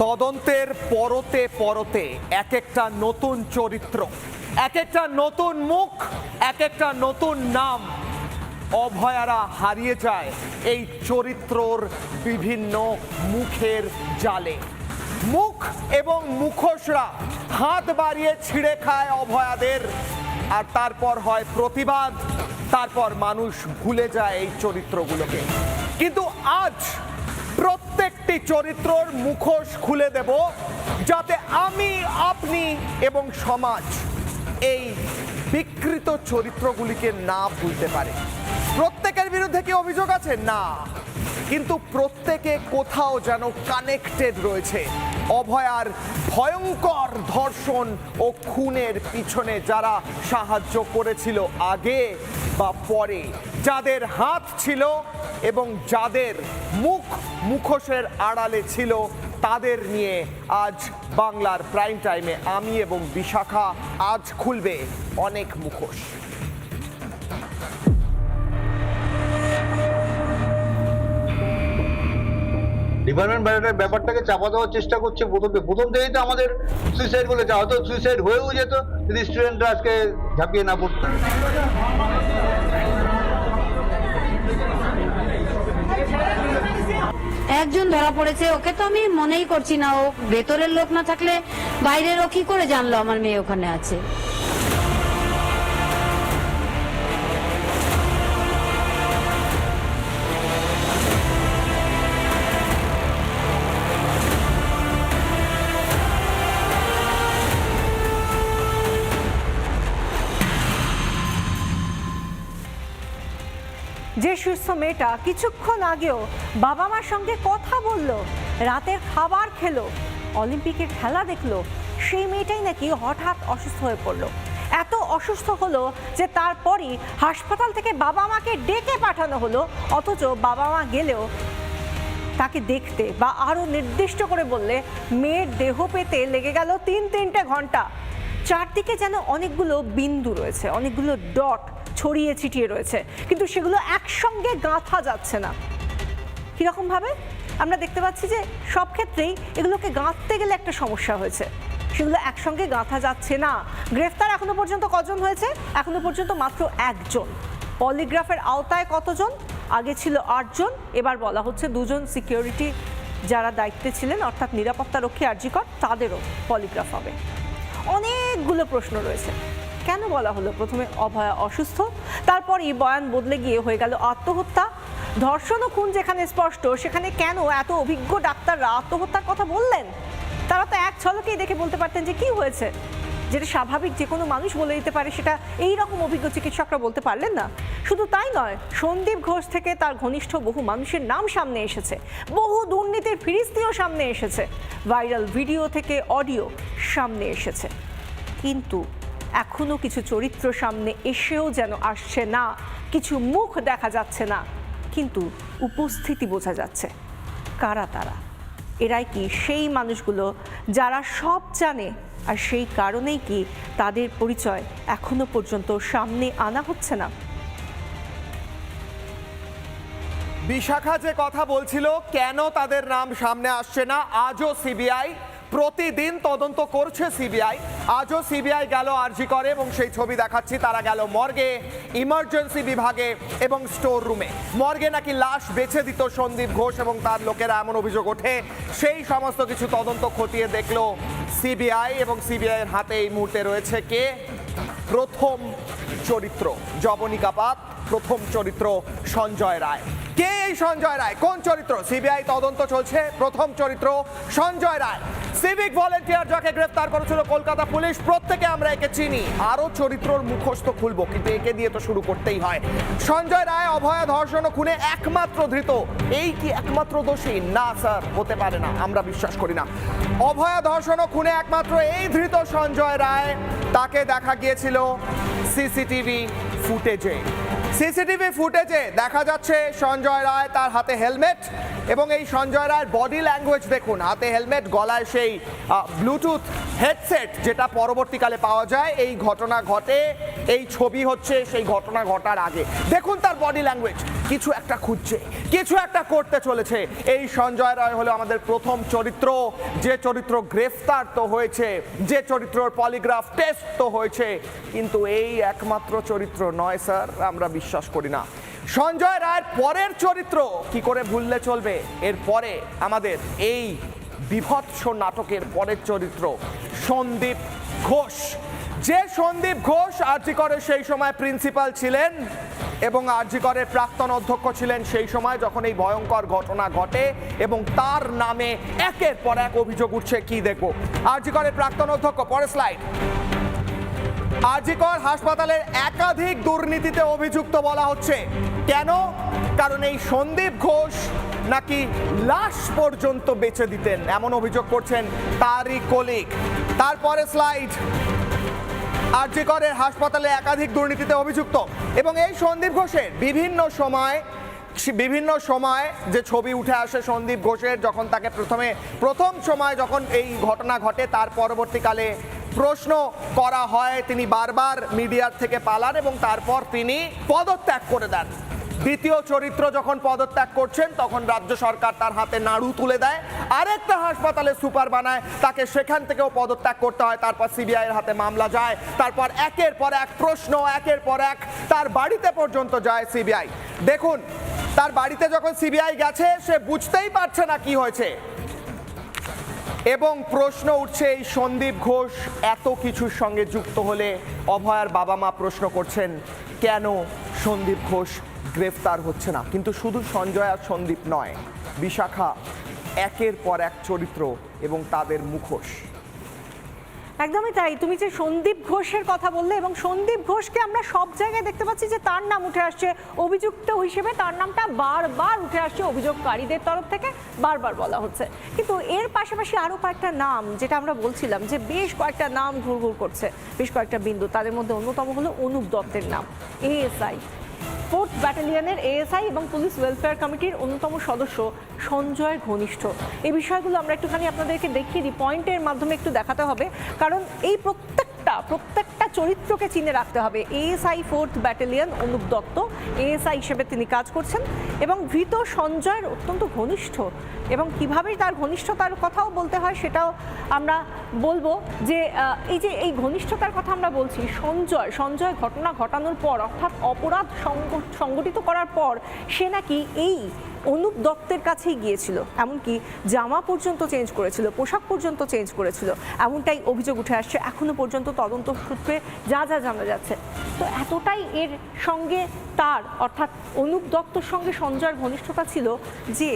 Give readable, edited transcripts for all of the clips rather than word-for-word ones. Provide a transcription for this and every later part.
তদন্তের পরতে পরতে এক একটা নতুন চরিত্র, এক একটা নতুন মুখ, এক একটা নতুন নাম অভয়ারা হারিয়ে যায় এই চরিত্রর বিভিন্ন মুখের জালে। মুখ এবং মুখোশরা হাত বাড়িয়ে ছিঁড়ে খায় অভয়াদের, আর তারপর হয় প্রতিবাদ, তারপর মানুষ ভুলে যায় এই চরিত্রগুলোকে। কিন্তু আজ প্রত্যেকটি চরিত্রর মুখোশ খুলে দেব, যাতে আমি, আপনি এবং সমাজ এই বিকৃত চরিত্রগুলিকে না ভুলতে পারে। প্রত্যেকের বিরুদ্ধে কি অভিযোগ আছে? না, কিন্তু প্রত্যেকে কোথাও যেন কানেক্টেড রয়েছে অভয়ার ভয়ঙ্কর ধর্ষণ ও খুনের পিছনে, যারা সাহায্য করেছিল আগে বা পরে, যাদের হাত ছিল এবং যাদের মুখোশের আড়ালে ছিল, তাদের নিয়ে আজ বাংলার প্রাইম টাইমে আমি এবং বিশাখা আজ খুলবে অনেক মুখোশ। ডিপার্টমেন্ট ব্যাপারটাকে চাপা দেওয়ার চেষ্টা করছে প্রথম থেকেই। তো আমাদের সুইসাইড বলেছে, হয়তো সুইসাইড হয়েও যেত যদি স্টুডেন্টরা আজকে ঝাঁপিয়ে না পড়তো। একজন ধরা পড়েছে, ওকে তো আমি মনেই করছি না। ও ভেতরের লোক না থাকলে বাইরের ও কি করে জানলো আমার মেয়ে ওখানে আছে? যে সুস্থ মেয়েটা কিছুক্ষণ আগেও বাবা মার সঙ্গে কথা বলল, রাতের খাবার খেলো, অলিম্পিকের খেলা দেখলো, সেই মেয়েটাই নাকি হঠাৎ অসুস্থ হয়ে পড়লো। এত অসুস্থ হলো যে তারপরই হাসপাতাল থেকে বাবা মাকে ডেকে পাঠানো হলো, অথচ বাবা মা গেলেও তাকে দেখতে বা আরও নির্দিষ্ট করে বললে মেয়ের দেহ পেতে লেগে গেল 3-3টে ঘন্টা। চারদিকে যেন অনেকগুলো বিন্দু রয়েছে, অনেকগুলো ডট ছড়িয়ে ছিটিয়ে রয়েছে, কিন্তু সেগুলো একসঙ্গে গাঁথা যাচ্ছে না। কীরকম ভাবে? আমরা দেখতে পাচ্ছি যে সব ক্ষেত্রেই এগুলোকে গাঁথতে গেলে একটা সমস্যা হয়েছে, সেগুলো একসঙ্গে গাঁথা যাচ্ছে না। গ্রেফতার এখনো পর্যন্ত কজন হয়েছে? এখনো পর্যন্ত মাত্র একজন। পলিগ্রাফের আওতায় কতজন? আগে ছিল 8 জন, এবার বলা হচ্ছে 2 জন সিকিউরিটি যারা দায়িত্বে ছিলেন, অর্থাৎ নিরাপত্তা রক্ষী আরজিকর, তাদেরও পলিগ্রাফ হবে। অনেকগুলো প্রশ্ন রয়েছে। কেন বলা হলো প্রথমে অভয়া অসুস্থ, তারপরই বয়ান বদলে গিয়ে হয়ে গেল আত্মহত্যা? ধর্ষণ ও খুন যেখানে স্পষ্ট, সেখানে কেন এত অভিজ্ঞ ডাক্তাররা আত্মহত্যার কথা বললেন? তারা তো এক ঝলকেই দেখে বলতে পারতেন যে কি হয়েছে, যেটা স্বাভাবিক যে কোনো মানুষ বলে দিতে পারে, সেটা এই রকম অভিজ্ঞ চিকিৎসকরা বলতে পারলেন না। শুধু তাই নয়, সন্দীপ ঘোষ থেকে তার ঘনিষ্ঠ বহু মানুষের নাম সামনে এসেছে, বহু দুর্নীতির ফিরিস্তিও সামনে এসেছে, ভাইরাল ভিডিও থেকে অডিও সামনে এসেছে। কিন্তু এখনো কিছু চরিত্র সামনে এসেও যেন আসছে না, কিছু মুখ দেখা যাচ্ছে না, কিন্তু উপস্থিতি বোঝা যাচ্ছে। কারা তারা? এরাই কি সেই মানুষগুলো যারা সব জানে, আর সেই কারণেই কি তাদের পরিচয় এখনো পর্যন্ত সামনে আনা হচ্ছে না? বিশাখা যে কথা বলছিল, কেন তাদের নাম সামনে আসছে না, আজও সিবিআই প্রতিদিন তদন্ত করছে। আজও সিবিআই গেল আরজি করে, এবং সেই ছবি দেখাচ্ছি। তারা গেল মর্গে, ইমার্জেন্সি বিভাগে এবং স্টোর রুমে। মর্গে নাকি লাশ বেছে দিত সন্দীপ ঘোষ এবং তার লোকেরা, এমন অভিযোগ ওঠে। সেই সমস্ত কিছু তদন্ত খতিয়ে দেখলো সিবিআই, এবং সিবিআই এর হাতে এই মুহূর্তে রয়েছে কে? প্রথম চরিত্র জবনিকা পাত, প্রথম চরিত্র সঞ্জয় রায়। কে এই সঞ্জয় রায়? কোন চরিত্র? সিবিআই তদন্ত চলছে। প্রথম চরিত্র সঞ্জয় রায়, সিভিক ভলেন্টিয়ার, যাকে গ্রেফতার করেছিল কলকাতা পুলিশ। প্রত্যেকে আমরা একে চিনি। আরো চরিত্রর মুখোশ তো খুলবো, কিন্তু একে দিয়ে তো শুরু করতেই হয়। সঞ্জয় রায় অভয়া ধর্ষণ ও খুনে একমাত্র ধৃত। এই কি একমাত্র দোষী? না স্যার, হতে পারে না, আমরা বিশ্বাস করি না। অভয়া ধর্ষণ ও খুনে একমাত্র এই ধৃত সঞ্জয় রায়। তাকে দেখা গিয়েছিল সিসিটিভি ফুটেজে দেখা যাচ্ছে সঞ্জয় রায়, তার হাতে হেলমেট, এবং এই সঞ্জয় রায়ের বডি ল্যাঙ্গুয়েজ দেখুন। হাতে হেলমেট, গলায় সেই ব্লুটুথ হেডসেট, যেটা পরবর্তীকালে পাওয়া যায় এই ঘটনা ঘটে। এই ছবি হচ্ছে সেই ঘটনা ঘটার আগে। দেখুন তার বডি ল্যাঙ্গুয়েজ, কিছু একটা একটা খুঁজছে, কিছু একটা করতে চলেছে। এই সঞ্জয় রায় হলো আমাদের প্রথম চরিত্র, যে চরিত্র গ্রেফতার তো হয়েছে, যে চরিত্রর পলিগ্রাফ টেস্ট তো হয়েছে, কিন্তু এই একমাত্র চরিত্র নয় স্যার, আমরা বিশ্বাস করি না। সঞ্জয় রায়ের পরের চরিত্র কি করে ভুললে চলবে? এরপরে আমাদের এই বিভৎস নাটকের পরের চরিত্র সন্দীপ ঘোষ। যে সন্দীপ ঘোষ আরজি করের সেই সময় প্রিন্সিপাল ছিলেন এবং আরজি করের প্রাক্তন অধ্যক্ষ ছিলেন সেই সময় যখন এই ভয়ঙ্কর ঘটনা ঘটে, এবং তার নামে একের পর এক অভিযোগ উঠছে। কি দেখবো? আরজি করের প্রাক্তন অধ্যক্ষ, পরের স্লাইড। আরজি কর হাসপাতালের একাধিক দুর্নীতিতে অভিযুক্ত বলা হচ্ছে। কেন? কারণ এই সন্দীপ ঘোষ নাকি লাশ পর্যন্ত বেচে দিতেন, এমন অভিযোগ করছেন তারই কলিগ। তারপরে স্লাইড। আরজি করের হাসপাতালে একাধিক দুর্নীতিতে অভিযুক্ত, এবং এই সন্দীপ ঘোষের বিভিন্ন সময় যে ছবি উঠে আসে সন্দীপ ঘোষের, যখন তাকে প্রথম সময় যখন এই ঘটনা ঘটে, তার পরবর্তীকালে প্রশ্ন করা হয়, তিনি বারবার মিডিয়ার থেকে পালান এবং তারপর তিনি পদত্যাগ করে দেন। দ্বিতীয় চরিত্র যখন পদত্যাগ করছেন তখন রাজ্য সরকার তার হাতে নাড়ু তুলে দেয়, আরেকটা হাসপাতালে সুপার বানায়, তাকে সেখান থেকেও পদত্যাগ করতে হয়। তারপর সিবিআই এর হাতে মামলা যায়, তারপর একের পর এক প্রশ্ন, একের পর এক তার বাড়িতে পর্যন্ত যায় সিবিআই। দেখুন, তার বাড়িতে যখন সিবিআই গেছে সে বুঝতেই পারছে না কি হয়েছে, এবং প্রশ্ন উঠছে এই সন্দীপ ঘোষ এত কিছুর সঙ্গে যুক্ত হলে অভয়ার বাবা মা প্রশ্ন করছেন কেন সন্দীপ ঘোষ গ্রেফতার হচ্ছে না। কিন্তু শুধু সঞ্জয় আর সন্দীপ নয়, বিশাখা একের পর এক চরিত্র এবং তাদের মুখোশ। একদমই তাই। তুমি যে সন্দীপ ঘোষের কথা বললে, এবং সন্দীপ ঘোষকে আমরা সব জায়গায় দেখতে পাচ্ছি যে তার নাম উঠে আসছে অভিযুক্ত হিসেবে, তার নামটা বারবার উঠে আসছে অভিযোগকারীদের তরফ থেকে, বারবার বলা হচ্ছে। কিন্তু এর পাশাপাশি আরও কয়েকটা নাম, যেটা আমরা বলছিলাম যে বেশ কয়েকটা নাম ঘুরঘুর করছে, বেশ কয়েকটা বিন্দু। তাদের মধ্যে অন্যতম হলো অনুপ দত্তের নাম, এএসআই, 4th ব্যাটালিয়নের এএসআই এবং পুলিশ ওয়েলফেয়ার কমিটির অন্যতম সদস্য সঞ্জয় ঘনিষ্ঠ। এই বিষয়গুলো আমরা একটুখানি আপনাদেরকে দেখিয়ে দিই, পয়েন্টের মাধ্যমে একটু দেখাতে হবে, কারণ এই প্রত্যেকটা চরিত্রকে চিনে রাখতে হবে। ASI 4th battalion Anup Dutta ASI হিসেবে তিনি কাজ করছেন, এবং ধৃত সঞ্জয়ের অত্যন্ত ঘনিষ্ঠ, এবং কিভাবে তার ঘনিষ্ঠতার কথাও বলতে হয় সেটাও আমরা বলবো। যে এই ঘনিষ্ঠতার কথা আমরা বলছি, সঞ্জয় ঘটনা ঘটানোর পর, অর্থাৎ অপরাধ সংগঠিত করার পর, সে নাকি এই অনুপ দত্তের কাছেই গিয়েছিল, এমনকি জামা পর্যন্ত চেঞ্জ করেছিল, পোশাক পর্যন্ত চেঞ্জ করেছিল, এমনটাই অভিযোগ উঠে আসছে এখনো পর্যন্ত তদন্ত সূত্রে যা জানা যাচ্ছে। তো এতটাই এর সঙ্গে তার, অর্থাৎ অনুপ দত্তর সঙ্গে সঞ্জয়ের ঘনিষ্ঠতা ছিল যে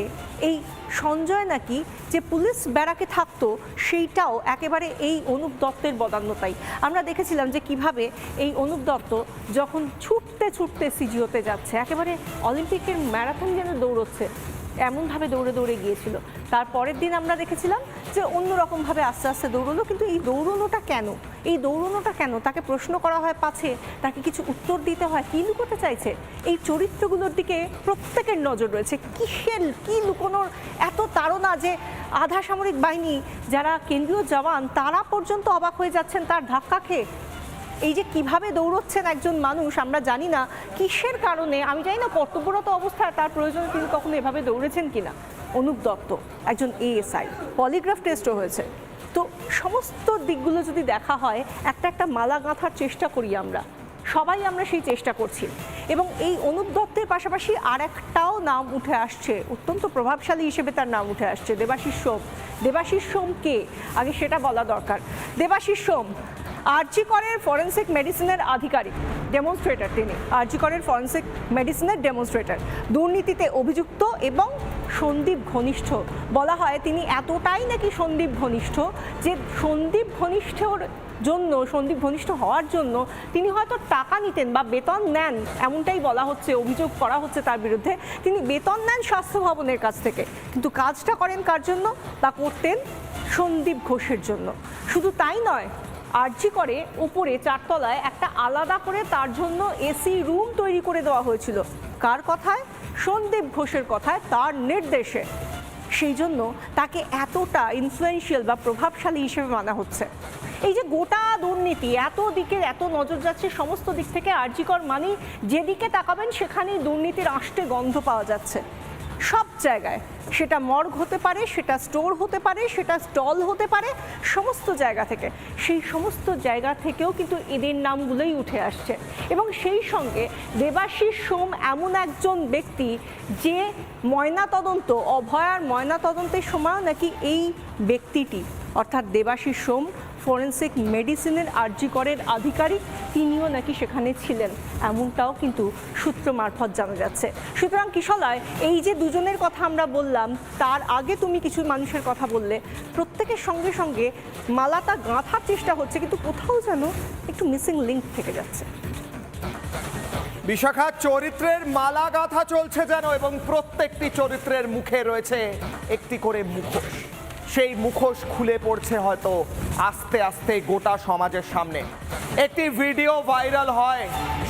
এই সঞ্জয় নাকি যে পুলিশ ব্যারাকে থাকতো সেইটাও একেবারে এই অনুপ দত্তের বদান্যতাই। আমরা দেখেছিলাম যে কিভাবে এই অনুপ দত্ত যখন ছুটতে সিজিওতে যাচ্ছে, একেবারে অলিম্পিকের ম্যারাথন যেন দৌড়চ্ছে, এমনভাবে দৌড়ে গিয়েছিল। তার পরের দিন আমরা দেখেছিলাম যে অন্যরকমভাবে আস্তে আস্তে দৌড়লো। কিন্তু এই দৌড়নোটা কেন তাকে প্রশ্ন করা হয়, পাছে তাকে কিছু উত্তর দিতে হয়, কি লুকোতে চাইছে? এই চরিত্রগুলোর দিকে প্রত্যেকের নজর রয়েছে। কি লুকোনোর এত তাড়না যে আধা সামরিক বাহিনী যারা কেন্দ্রীয় জওয়ান তারা পর্যন্ত অবাক হয়ে যাচ্ছেন তার ধাক্কা খেয়ে। এই যে কিভাবে দৌড়চ্ছেন একজন মানুষ, আমরা জানি না কিসের কারণে, আমি জানি না কর্তব্যরত অবস্থায় তার প্রয়োজনে তিনি কখনো এভাবে দৌড়েছেন কিনা। অনুপ দত্ত একজন এএসআই, পলিগ্রাফ টেস্টও হয়েছে। তো সমস্ত দিকগুলো যদি দেখা হয়, একটা মালা গাঁথার চেষ্টা করি সবাই আমরা সেই চেষ্টা করছি। এবং এই অনুপ দত্তের পাশাপাশি আর একটাও নাম উঠে আসছে, অত্যন্ত প্রভাবশালী হিসেবে তার নাম উঠে আসছে, দেবাশিস সোম কে? আগে সেটা বলা দরকার। দেবাশিস সোম আরজি করের ফরেন্সিক মেডিসিনের আধিকারিক, ডেমনস্ট্রেটর। তিনি আরজি করের ফরেন্সিক মেডিসিনের ডেমনস্ট্রেটর, দুর্নীতিতে অভিযুক্ত এবং সন্দীপ ঘনিষ্ঠ। বলা হয় তিনি এতটাই নাকি সন্দীপ ঘনিষ্ঠ যে সন্দীপ ঘনিষ্ঠ হওয়ার জন্য তিনি হয়তো টাকা নিতেন বা বেতন নেন, এমনটাই বলা হচ্ছে, অভিযোগ করা হচ্ছে তার বিরুদ্ধে। তিনি বেতন নেন স্বাস্থ্য ভবনের কাছ থেকে, কিন্তু কাজটা করেন কার জন্য? তা করতেন সন্দীপ ঘোষের জন্য। শুধু তাই নয়, আরজি করে উপরে 4 তলায় একটা আলাদা করে তার জন্য এসি রুম তৈরি করে দেওয়া হয়েছিল। কার কথায়? সন্দীপ ঘোষের কথায়, তার নির্দেশে। সেই জন্য তাকে এতটা ইনফ্লুয়েন্সিয়াল বা প্রভাবশালী হিসেবে মানা হচ্ছে। এই যে গোটা দুর্নীতি এত দিকে এত নজর যাচ্ছে সমস্ত দিক থেকে, আরজি কর মানেই যেদিকে তাকাবেন সেখানেই দুর্নীতির আষ্টে গন্ধ পাওয়া যাচ্ছে সব জায়গায়। সেটা মর্গ হতে পারে, সেটা স্টোর হতে পারে, সেটা স্টল হতে পারে, সমস্ত জায়গা থেকে। সেই সমস্ত জায়গা থেকেও কিন্তু এদের নামগুলোই উঠে আসছে। এবং সেই সঙ্গে দেবাশিস সোম এমন একজন ব্যক্তি যে ময়নাতদন্ত, অভয়ার ময়নাতদন্তের সময়ও নাকি এই ব্যক্তিটি অর্থাৎ দেবাশিস সোম ফরেন্সিক মেডিসিনের আরজি করের আধিকারিক, তিনিও নাকি সেখানে ছিলেন, এমনটাও কিন্তু সূত্র মারফত জানা যাচ্ছে। সুতরাং কিশলয়, এই যে দুজনের কথা আমরা বললাম, তার আগে তুমি কিছু মানুষের কথা বললে, প্রত্যেকের সঙ্গে সঙ্গে মালাটা গাঁথার চেষ্টা হচ্ছে, কিন্তু কোথাও যেন একটু মিসিং লিঙ্ক থেকে যাচ্ছে। বিশাখা, চরিত্রের মালা গাঁথা চলছে যেন, এবং প্রত্যেকটি চরিত্রের মুখে রয়েছে একটি করে মুখোশ। সেই মুখোশ খুলে পড়ছে হয়তো আস্তে আস্তে গোটা সমাজের সামনে। একটি ভিডিও ভাইরাল হয়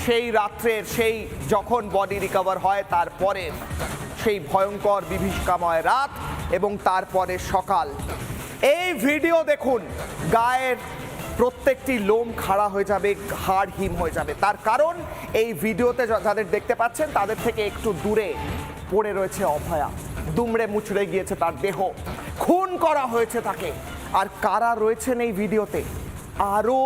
সেই রাত্রের, সেই যখন বডি রিকভার হয় তারপরে, সেই ভয়ঙ্কর বিভীষিকাময় রাত এবং তারপরে সকাল। এই ভিডিও দেখুন, গায়ের প্রত্যেকটি লোম খাড়া হয়ে যাবে, হাড় হিম হয়ে যাবে। তার কারণ এই ভিডিওতে যাদের দেখতে পাচ্ছেন তাদের থেকে একটু দূরে পড়ে রয়েছে অভয়া, দুমড়ে মুচড়ে গিয়েছে তার দেহ, খুন করা হয়েছে তাকে। আর কারা রয়েছেন এই ভিডিওতে? আরো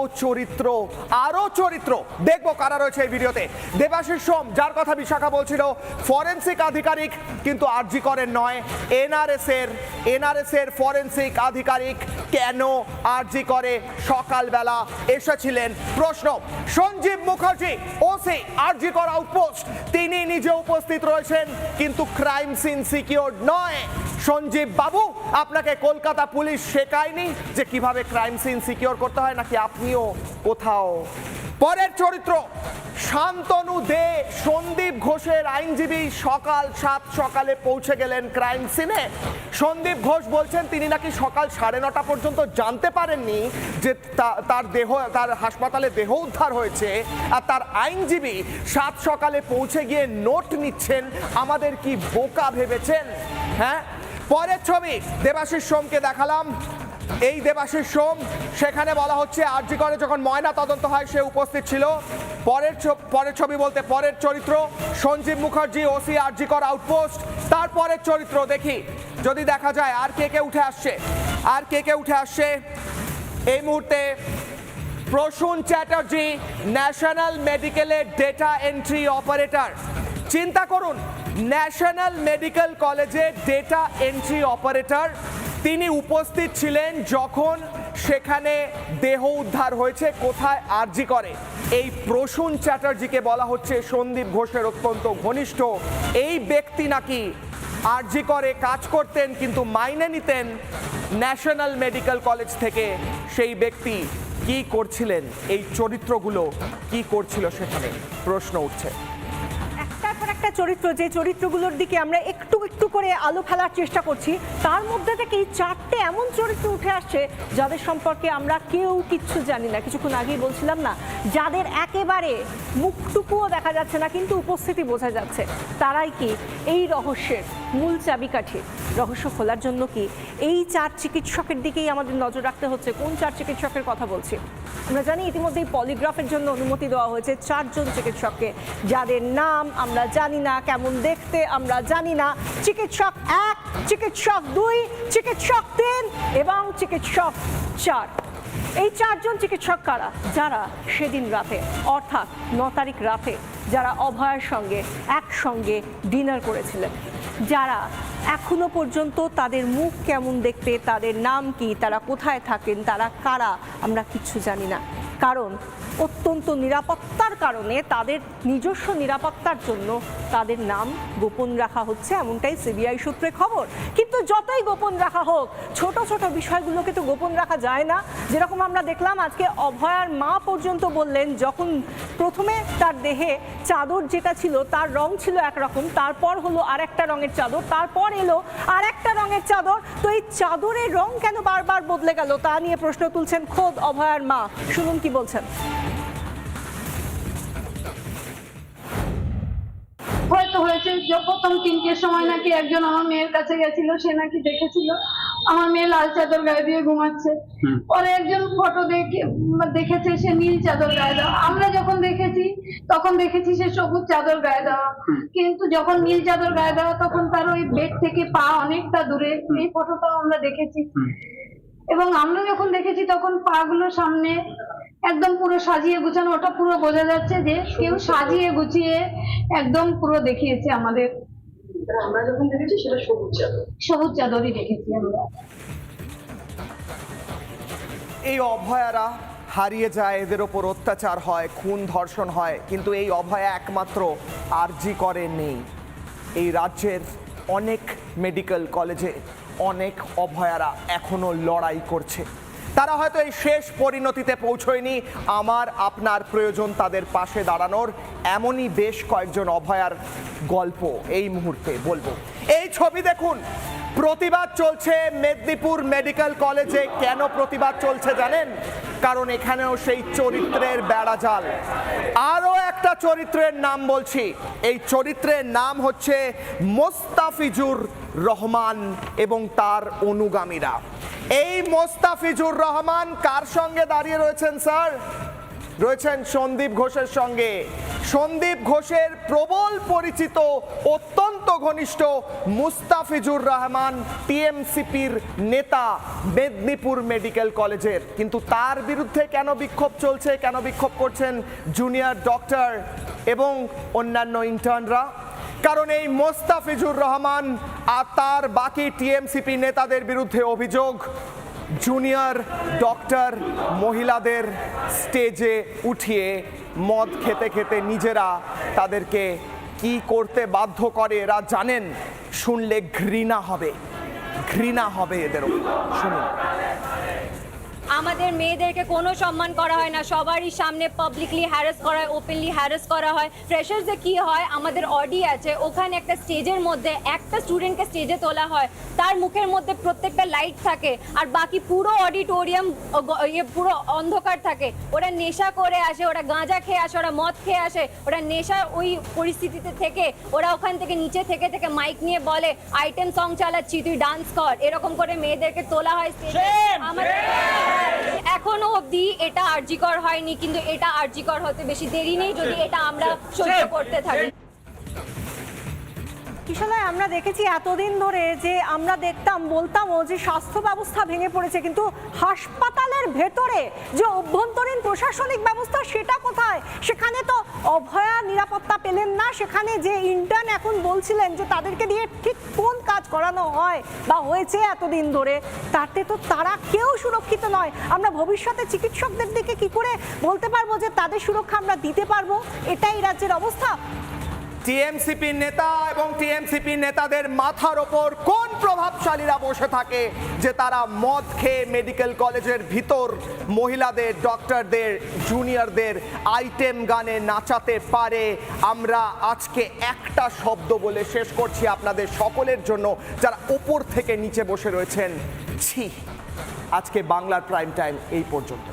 চরিত্র দেখবো কারা রয়েছে এই ভিডিওতে। দেবাশিস সোম, যার কথা বিশাখা বলছিল, ফরেন্সিক আধিকারিক, কিন্তু আরজি করেন নয়, এনআরএস এর ফরেন্সিক আধিকারিক। কেন আরজি করে সকালবেলা এসেছিলেন? প্রশ্ন। সঞ্জীব মুখার্জি, ওসি আরজি কর আউটপোস্ট, তিনি নিজে উপস্থিত রয়েছেন, কিন্তু ক্রাইম সিন সিকিউর নয়। সঞ্জীব বাবু, আপনাকে কলকাতা পুলিশ শেখায়নি যে কিভাবে ক্রাইম সিন সিকিউর করতে হয়, নাকি আপনিও কোথাও? পরের চরিত্র শান্তনু দে, সন্দীপ ঘোষের আইনজীবী, সকাল 7 সকালে পৌঁছে গেলেন ক্রাইম সিনে। সন্দীপ ঘোষ বলছেন তিনি নাকি সকাল 9:30 পর্যন্ত জানতে পারেননি যে তার হাসপাতালে দেহ উদ্ধার হয়েছে, আর তার আইনজীবী 7 সকালে পৌঁছে গিয়ে নোট নিচ্ছেন। আমাদের কি বোকা ভেবেছেন? হ্যাঁ। পরের ছবি দেবাশিস সোমকে দেখালাম। এই দেবাশিস সোম, সেখানে বলা হচ্ছে আরজি করে যখন ময়না তদন্ত হয় সে উপস্থিত ছিল। পরের ছবি বলতে পরের চরিত্র সঞ্জীব মুখার্জি, ওসি আরজি কর আউটপোস্ট। তারপরের চরিত্র দেখি যদি দেখা যায় আর কে কে উঠে আসছে এই মুহূর্তে। প্রসূন চ্যাটার্জি, ন্যাশনাল মেডিকেলের ডেটা এন্ট্রি অপারেটর। চিন্তা করুন, ন্যাশনাল মেডিকেল কলেজে ডেটা এন্ট্রি অপারেটর, তিনি উপস্থিত ছিলেন যখন সেখানে দেহ উদ্ধার হয়েছে। কোথায়? আরজি করে। এই প্রসূন চ্যাটার্জিকে বলা হচ্ছে সন্দীপ ঘোষের অত্যন্ত ঘনিষ্ঠ। এই ব্যক্তি নাকি আরজি করে কাজ করতেন, কিন্তু মাইনে নিতেন ন্যাশনাল মেডিকেল কলেজ থেকে। সেই ব্যক্তি কি করছিলেন? এই চরিত্রগুলো কি করছিল সেখানে? প্রশ্ন উঠছে। একটা চরিত্র, যে চরিত্রগুলোর দিকে আমরা একটু একটু করে আলো ফেলার চেষ্টা করছি, তার মধ্যে থেকে এই 4টে এমন চরিত্র উঠে আসছে যাদের সম্পর্কে আমরা কেউ কিচ্ছু জানি না। কিছুক্ষণ আগেই বলছিলাম না, যাদের একেবারে মুখটুকুও দেখা যাচ্ছে না, কিন্তু উপস্থিতি বোঝা যাচ্ছে। তারাই কি এই রহস্যের মূল চাবিকাঠি? রহস্য খোলার জন্য কি এই 4 চিকিৎসকের দিকেই আমাদের নজর রাখতে হচ্ছে? কোন 4 চিকিৎসকের কথা বলছি? আমরা জানি ইতিমধ্যেই পলিগ্রাফের জন্য অনুমতি দেওয়া হয়েছে 4 জন চিকিৎসককে, যাদের নাম আমরা জানি না, কেমন দেখতে আমরা জানি না। চিকিৎসক 1, চিকিৎসক 2, চিকিৎসক 3 এবং চিকিৎসক 4। এই 4 জন চিকিৎসক কারা? যারা সেদিন রাতে অর্থাৎ 9 তারিখ রাতে যারা অভয়ার সঙ্গে একসঙ্গে ডিনার করেছিলেন, যারা এখনো পর্যন্ত তাদের মুখ কেমন দেখতে, তাদের নাম কি, তারা কোথায় থাকেন, তারা কারা, আমরা কিচ্ছু জানি না। কারণ অত্যন্ত নিরাপত্তার কারণে, তাদের নিজস্ব নিরাপত্তার জন্য তাদের নাম গোপন রাখা হচ্ছে, এমনটাই সিবিআই সূত্রে খবর। কিন্তু যতই গোপন রাখা হোক, ছোট ছোট বিষয়গুলোকে তো গোপন রাখা যায় না। যেরকম আমরা দেখলাম আজকে অভয়ার মা পর্যন্ত বললেন, যখন প্রথমে তার দেহে চাদর যেটা ছিল তার রং ছিল একরকম, তারপর হলো আরেকটা রঙের চাদর, তারপর এলো আরেকটা রঙের চাদর, তো এই চাদরের রং কেন বারবার বদলে গেল তা নিয়ে প্রশ্ন তুলছেন খোদ অভয়ার মা। শুনুন কি বলছেন। হয়তো হয়েছে যে প্রথম 3টের সময় নাকি একজন আমার মেয়ের কাছে গেছিল, সে নাকি দেখেছিল আমার মেয়ে লাল চাদর গায়ে দিয়ে ঘুমাচ্ছে। পরে একজন ফটো দেখেছে সে নীল চাদর গায়ে দেওয়া। আমরা যখন দেখেছি তখন দেখেছি সে সবুজ চাদর গায়ে দেওয়া, কিন্তু যখন নীল চাদর গায়ে দেওয়া তখন তার ওই বেড থেকে পা অনেকটা দূরে। এই ফটোটাও আমরা দেখেছি এবং আমরা যখন দেখেছি তখন পা গুলো সামনে একদম পুরো সাজিয়ে গুছানো, ওটা পুরো বোঝা যাচ্ছে যে কেউ সাজিয়ে গুছিয়ে একদম পুরো দেখিয়েছে আমাদের। আমরা যখন দেখেছি সেটা সবুজ চাদরই দেখেছি আমরা। এই অভয়ারা হারিয়ে যায়, এদের ওপর অত্যাচার হয়, খুন ধর্ষণ হয়, কিন্তু এই অভয়া একমাত্র আরজি করে নেই। এই রাজ্যের অনেক মেডিকেল কলেজে অনেক অভয়ারা এখনো লড়াই করছে। তারা হয়তো এই শেষ পরিণতিতে পৌঁছয়নি, আমার আপনার প্রয়োজন তাদের পাশে দাঁড়ানোর। এমনই বেশ কয়েকজন অভয়ার গল্প এই মুহূর্তে বলবো। এই ছবি দেখুন, প্রতিবাদ চলছে মেদিনীপুর মেডিকেল কলেজে। কেন প্রতিবাদ চলছে জানেন? কারণ এখানেও সেই চরিত্রের বেড়াজাল। আরও একটা চরিত্রের নাম বলছি, এই চরিত্রের নাম হচ্ছে মোস্তাফিজুর রহমান এবং তার অনুগামীরা। এই মোস্তাফিজুর রহমান কার সঙ্গে দাঁড়িয়ে রয়েছেন স্যার? রয়েছেন সন্দীপ ঘোষের সঙ্গে। সন্দীপ ঘোষের প্রবল পরিচিত, অত্যন্ত ঘনিষ্ঠ মুস্তাফিজুর রহমান টিএমসিপির নেতা মেদিনীপুর মেডিকেল কলেজের। কিন্তু তার বিরুদ্ধে কেন বিক্ষোভ চলছে, কেন বিক্ষোভ করছেন জুনিয়র ডক্টর এবং অন্যান্য ইন্টার্নরা? কারণ এই মোস্তাফিজুর রহমান আর তার বাকি টিএমসিপি নেতাদের বিরুদ্ধে অভিযোগ জুনিয়র ডক্টর মহিলাদের স্টেজে উঠিয়ে মদ খেতে খেতে নিজেরা তাদেরকে কি করতে বাধ্য করে এরা জানেন। শুনলে ঘৃণা হবে, ঘৃণা হবে এদের উপর। শুনুন। আমাদের মেয়েদেরকে কোনো সম্মান করা হয় না, সবারই সামনে পাবলিকলি হ্যারাস করা হয়, ওপেনলি হ্যারাস করা হয়। ফ্রেশার্সে কি হয়, আমাদের অডি আছে, ওখানে একটা স্টেজের মধ্যে একটা স্টুডেন্টকে স্টেজে তোলা হয়, তার মুখের মধ্যে প্রত্যেকটা লাইট থাকে আর বাকি পুরো অডিটোরিয়াম পুরো অন্ধকার থাকে। ওরা নেশা করে আসে, ওরা গাঁজা খেয়ে আসে, ওরা মদ খেয়ে আসে, ওরা নেশা ওই পরিস্থিতিতে থেকে ওরা ওখান থেকে নিচে থেকে থেকে মাইক নিয়ে বলে আইটেম সং চালাচ্ছি, তুই ডান্স কর, এরকম করে মেয়েদেরকে তোলা হয় স্টেজে। আমাদের এখনো অবধি এটা আরজিকর হয়নি, কিন্তু এটা আরজিকর হতে বেশি দেরি নেই যদি এটা আমরা সহ্য করতে থাকি। কিশোরয়, আমরা দেখেছি এতদিন ধরে যে আমরা দেখতাম, বলতামও যে স্বাস্থ্য ব্যবস্থা ভেঙে পড়েছে, কিন্তু হাসপাতালের ভেতরে যে অভ্যন্তরীণ প্রশাসনিক ব্যবস্থা সেটা কোথায়? সেখানে তো অভয়া নিরাপত্তা পেলেন না। সেখানে যে ইন্টার্ন এখন বলছিলেন যে তাদেরকে দিয়ে ঠিক কোন কাজ করানো হয় বা হয়েছে এতদিন ধরে, তাতে তো তারা কেউ সুরক্ষিত নয়। আমরা ভবিষ্যতে চিকিৎসকদের দিকে কি করে বলতে পারবো যে তাদের সুরক্ষা আমরা দিতে পারবো? এটাই রাজ্যের অবস্থা। টিএমসিপি নেতা এবং টিএমসিপি নেতাদের মাথার ওপর কোন প্রভাবশালীরা বসে থাকে যে তারা মদ খেয়ে মেডিকেল কলেজের ভিতর মহিলাদের, ডক্টরদের, জুনিয়রদের আইটেম গানে নাচাতে পারে? আমরা আজকে একটা শব্দ বলে শেষ করছি আপনাদের সকলের জন্য যারা উপর থেকে নিচে বসে রয়েছেন। ছি। আজকে বাংলার প্রাইম টাইম এই পর্যন্ত।